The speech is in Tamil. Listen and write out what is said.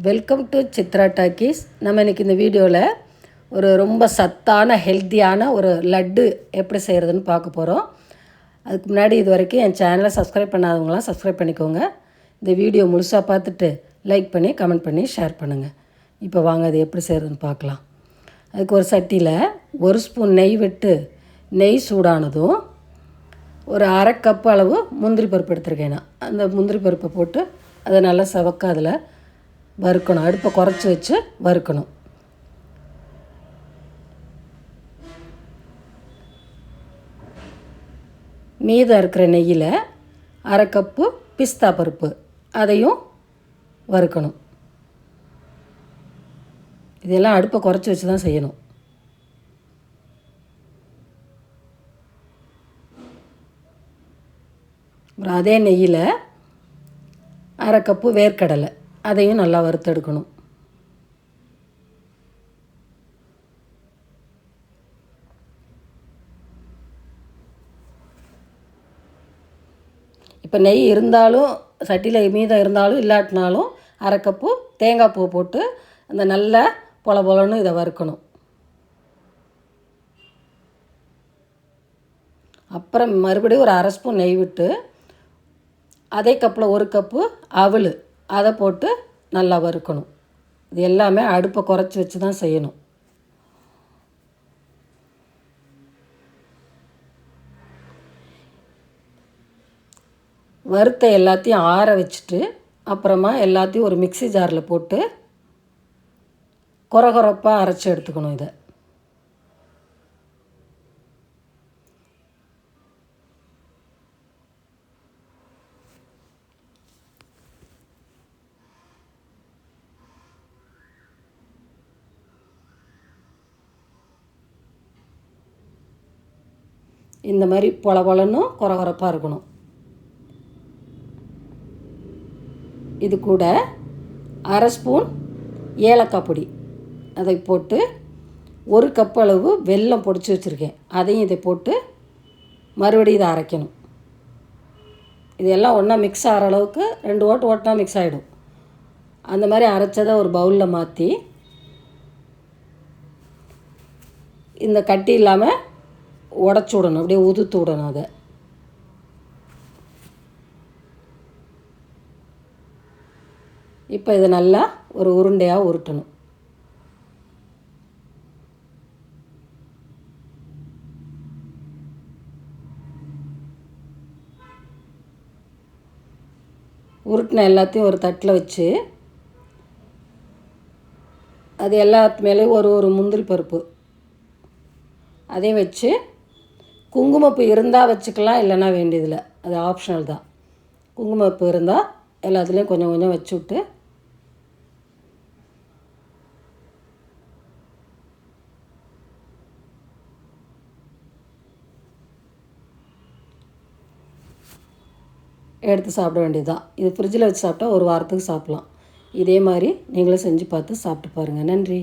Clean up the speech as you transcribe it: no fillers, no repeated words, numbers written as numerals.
Welcome to Chitra talkies. நம்ம இன்றைக்கி இந்த வீடியோவில் ஒரு ரொம்ப சத்தான ஹெல்த்தியான ஒரு லட்டு எப்படி செய்கிறதுன்னு பார்க்க போகிறோம். அதுக்கு முன்னாடி இது வரைக்கும் என் சேனலை சப்ஸ்கிரைப் பண்ணாதவங்களாம் சப்ஸ்கிரைப் பண்ணிக்கோங்க. இந்த வீடியோ முழுசாக பார்த்துட்டு லைக் பண்ணி கமெண்ட் பண்ணி ஷேர் பண்ணுங்கள். இப்போ வாங்க அது எப்படி செய்கிறதுன்னு பார்க்கலாம். அதுக்கு ஒரு சட்டியில் 1 ஸ்பூன் நெய் விட்டு நெய் சூடானதும் ஒரு அரை கப்பு அளவு முந்திரி பருப்பு எடுத்துருக்கேன். நான் அந்த முந்திரி பருப்பை போட்டு அதை நல்லா செவக்க அதில் வறுக்கணும். அடுப்பை குறைச்சி வச்சு வறுக்கணும். மீதம் இருக்கிற நெய்யில் அரை கப்பு பிஸ்தா பருப்பு அதையும் வறுக்கணும். இதெல்லாம் அடுப்பை குறைச்சி வச்சு தான் செய்யணும். அப்புறம் அதே நெய்யில் அரை கப்பு வேர்க்கடலை அதையும் நல்லா வறுத்தெடுக்கணும். இப்போ நெய் இருந்தாலும் சட்டியில் மீதம் இருந்தாலும் இல்லாட்டினாலும் அரை கப்பு தேங்காய் பூ போட்டு அந்த நல்ல பொல பொலன்னு இதை வறுக்கணும். அப்புறம் மறுபடியும் ஒரு அரை ஸ்பூன் நெய் விட்டு அதே கப்பில் ஒரு கப்பு அவல் அதை போட்டு நல்லா வறுக்கணும். இது எல்லாமே அடுப்பை குறைச்சி வச்சு தான் செய்யணும். வறுத்த எல்லாத்தையும் ஆற வச்சுட்டு அப்புறமா எல்லாத்தையும் ஒரு மிக்ஸி ஜாரில் போட்டு கொரகொரப்பாக அரைச்சி எடுத்துக்கணும். இதை இந்த மாதிரி பொல பொலன்னு கொரகொரப்பாக இருக்கணும். இது கூட அரை ஸ்பூன் ஏலக்காய் பொடி அதை போட்டு ஒரு கப் அளவு வெல்லம் பொடிச்சு வச்சுருக்கேன். அதையும் இதை போட்டு மறுபடியும் இதை அரைக்கணும். இதெல்லாம் ஒன்றா மிக்ஸ் ஆகிற அளவுக்கு 2 ஓட்டு ஓட்டினா மிக்ஸ் ஆகிடும். அந்த மாதிரி அரைச்சதை ஒரு பவுலில் மாற்றி இந்த கட்டி இல்லாமல் உடச்சி விடணும். அப்படியே உதுத்து விடணும். அதை இப்போ இதை நல்லா ஒரு உருண்டையாக உருட்டணும். உருட்டின எல்லாத்தையும் ஒரு தட்டில் வச்சு அது எல்லாத்து மேலேயும் ஒரு முந்திரி பருப்பு அதையும் வச்சு குங்குமப்பூ இருந்தால் வச்சுக்கலாம், இல்லைன்னா வேண்டியதில்லை, அது ஆப்ஷனல் தான். குங்குமப்பூ இருந்தால் எல்லாத்துலேயும் கொஞ்சம் கொஞ்சம் வச்சு விட்டு எடுத்து சாப்பிட வேண்டியது தான். இது ஃப்ரிட்ஜில் வச்சு சாப்பிட்டா ஒரு வாரத்துக்கு சாப்பிட்லாம். இதே மாதிரி நீங்களும் செஞ்சு பார்த்து சாப்பிட்டு பாருங்கள். நன்றி.